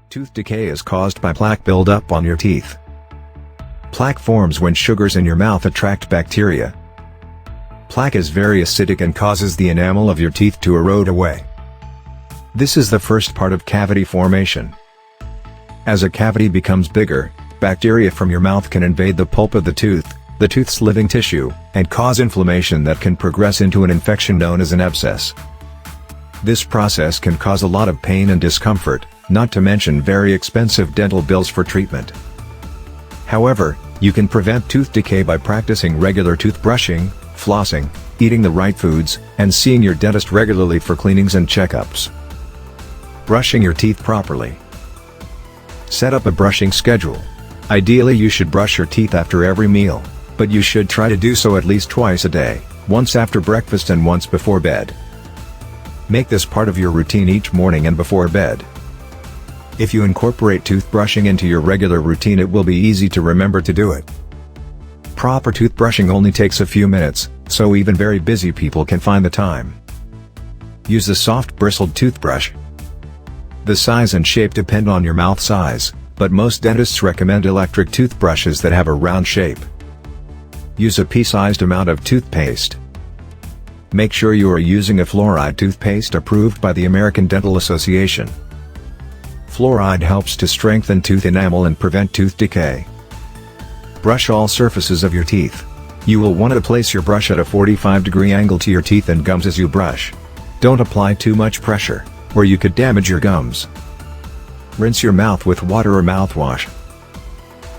Tooth decay is caused by plaque buildup on your teeth. Plaque forms when sugars in your mouth attract bacteria. Plaque is very acidic and causes the enamel of your teeth to erode away. This is the first part of cavity formation. As a cavity becomes bigger, bacteria from your mouth can invade the pulp of the tooth's living tissue, and cause inflammation that can progress into an infection known as an abscess. This process can cause a lot of pain and discomfort, not to mention very expensive dental bills for treatment. However, you can prevent tooth decay by practicing regular toothbrushing, flossing, eating the right foods, and seeing your dentist regularly for cleanings and checkups. Brushing your teeth properly. Set up a brushing schedule. Ideally, you should brush your teeth after every meal, but you should try to do so at least twice a day, once after breakfast and once before bed. Make this part of your routine each morning and before bed. If you incorporate toothbrushing into your regular routine, it will be easy to remember to do it. Proper toothbrushing only takes a few minutes, so even very busy people can find the time. Use a soft bristled toothbrush. The size and shape depend on your mouth size, but most dentists recommend electric toothbrushes that have a round shape. Use a pea-sized amount of toothpaste. Make sure you are using a fluoride toothpaste approved by the American Dental Association. Fluoride helps to strengthen tooth enamel and prevent tooth decay. Brush all surfaces of your teeth. You will want to place your brush at a 45-degree angle to your teeth and gums as you brush. Don't apply too much pressure, or you could damage your gums. Rinse your mouth with water or mouthwash.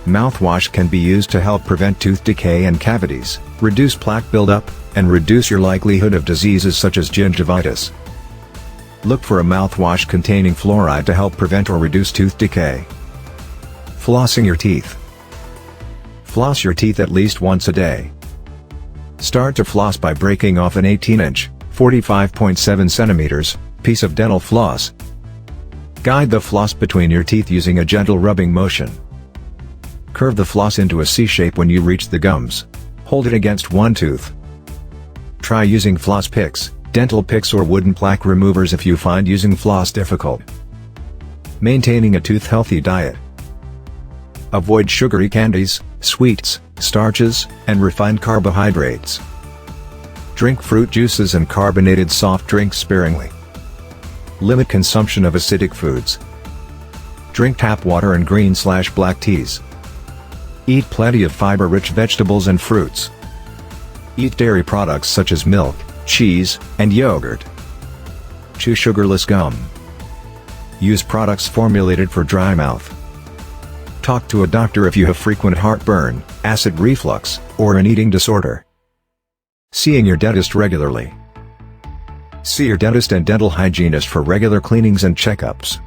Mouthwash can be used to help prevent tooth decay and cavities, reduce plaque buildup, and reduce your likelihood of diseases such as gingivitis. Look for a mouthwash containing fluoride to help prevent or reduce tooth decay. Flossing your teeth. Floss your teeth at least once a day. Start to floss by breaking off an 18-inch, 45.7 centimeters, piece of dental floss. Guide the floss between your teeth using a gentle rubbing motion. Curve the floss into a C shape when you reach the gums. Hold it against one tooth. Try using floss picks, dental picks, or wooden plaque removers if you find using floss difficult. Maintaining a tooth-healthy diet. Avoid sugary candies, sweets, starches, and refined carbohydrates. Drink fruit juices and carbonated soft drinks sparingly. Limit consumption of acidic foods. Drink tap water and green/black teas. Eat plenty of fiber-rich vegetables and fruits. Eat dairy products such as milk, cheese, and yogurt. Chew sugarless gum. Use products formulated for dry mouth. Talk to a doctor if you have frequent heartburn, acid reflux, or an eating disorder. Seeing your dentist regularly. See your dentist and dental hygienist for regular cleanings and checkups.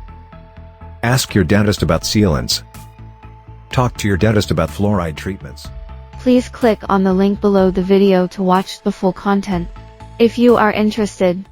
Ask your dentist about sealants. Talk to your dentist about fluoride treatments. Please click on the link below the video to watch the full content. If you are interested,